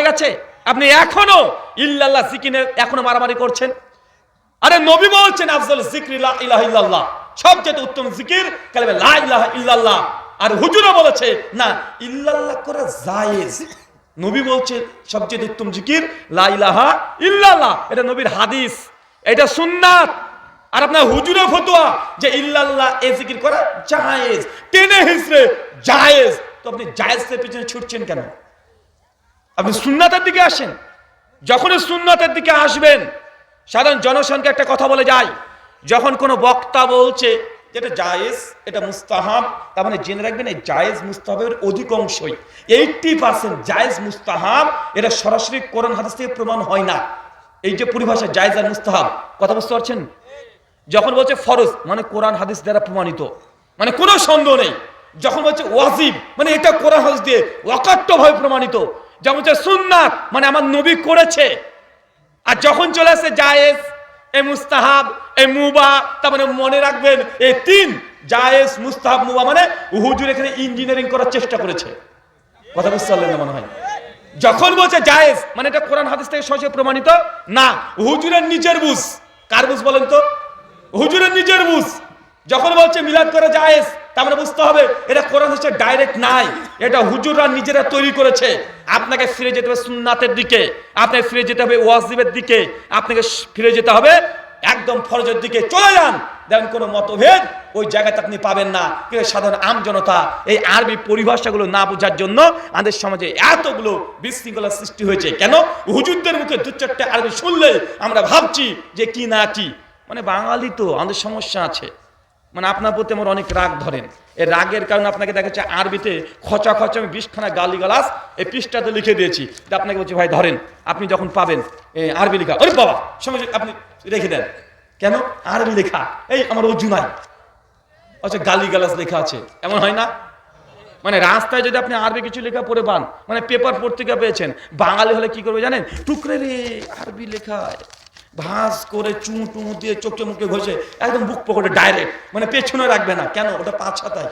হয়ে গেছে? আপনি এখনো ইল্লাল্লাহ জিকিরে এখনো মারামারি করছেন। আরে নবী বলছেন আফজাল জিকরি লা ইলাহা ইল্লাল্লাহ, সবচেয়ে উত্তম জিকির কালেমা লা ইলাহা ইল্লাল্লাহ। আর হুজুরও বলেছে না, ইল্লাল্লাহ করা জায়েজ। নবী বলছে সবচেয়ে উত্তম জিকির লা ইলাহা ইল্লাল্লাহ, এটা নবীর হাদিস, এটা সুন্নাত। আর আপনার হুজুরের ফতোয়া যে ইল্লাল্লাহ এ জিকির করা জায়েজ, টেনে হিসরে জায়েজ। তো আপনি জায়েজের পিছনে ছুটছেন কেন? আপনি সুন্নাতের দিকে আসেন। যখনই সুন্নাতের দিকে আসবেন, সাধারণ জনসংখ্যা একটা কথা বলে যায়, যখন কোনো বক্তা বলছে যেটা জায়েজ, এটা মুস্তাহাব, তার মানে জেনে রাখবেন এই জায়েজ মুস্তাহাবের অধিকাংশই 80% জায়েজ মুস্তাহাব এটা সরাসরি কোরআন হাদিস থেকে প্রমাণ হয় না। এই যে পরিভাষা জায়েজ আর মুস্তাহাব, কথা বুঝতে পারছেন? যখন বলছে ফরজ মানে কোরআন হাদিস দ্বারা প্রমাণিত, মানে কোনো সন্দেহ নেই। যখন বলছে ওয়াজিব মানে এটা কোরআন হাদিস দিয়ে অকাট্যভাবে প্রমাণিত। যেমন হচ্ছে সুন্নাত মানে আমার নবী করেছে। আর যখন চলে আসছে জায়েজ, এ মুস্তাহাব, এ মুবা, তার মানে মনে রাখবেন এই তিন জায়েজ, মুস্তাহাব, মুবা মানে হুজুর এখানে ইঞ্জিনিয়ারিং করার চেষ্টা করেছে। কথা বুঝতে পারলেন না মনে হয়? যখন বলছে জায়েজ মানে এটা কোরআন হাদিস থেকে সরাসরি প্রমাণিত না, হুজুরের নিজের বুঝ। কার বুঝ বলেন তো? হুজুরের নিজের বুঝ। যখন বলছে মিলাদ করা জায়েজ, তার মানে বুঝতে হবে এটা কোরআন হাদিসে ডাইরেক্ট নাই, এটা হুজুররা নিজেরা তৈরি করেছে। আপনাকে ফিরে যেতে হবে সুন্নাতের দিকে, আপনাকে ফিরে যেতে হবে ওয়াজিবের দিকে, আপনাকে ফিরে যেতে হবে একদম ফরজের দিকে। চলে যান, দেখেন কোনো মতভেদ ওই জায়গাতে আপনি পাবেন না। কিন্তু সাধারণ আম জনতা এই আরবি পরিভাষাগুলো না বোঝার জন্য আমাদের সমাজে এতগুলো বিশৃঙ্খলার সৃষ্টি হয়েছে। কেন? হুজুরদের মুখে দু চারটে আরবি শুনলে আমরা ভাবছি যে কি না কি, মানে বাঙালি তো আমাদের সমস্যা আছে। মানে আপনার প্রতি আমার অনেক রাগ ধরেন, এই রাগের কারণে আপনাকে দেখাচ্ছে আরবিতে খচা খচা আমি 20খানা গালিগালাজ এই পৃষ্ঠাতে লিখে দিয়েছি। আপনাকে বলছি ভাই ধরেন, আপনি যখন পাবেন আরবি লেখা, আরে বাবা সঙ্গে আপনি রেখে দেন। কেন? আরবি লেখা এই আমার অজু নাই, আচ্ছা গালিগালাজ লেখা আছে, এমন হয় না? মানে রাস্তায় যদি আপনি আরবি কিছু লেখা পড়ে পান, মানে পেপার পত্রিকা পেয়েছেন, বাঙালি হলে কি করবে জানেন? টুকরে রে আরবি লেখায় ভাঁজ করে চুমু টুমু দিয়ে চোখে মুখে ঘষে একদম বুক পকেটে ডাইরেক্ট, মানে পেছনে রাখবে না। কেন? ওটা 5 হাতায়।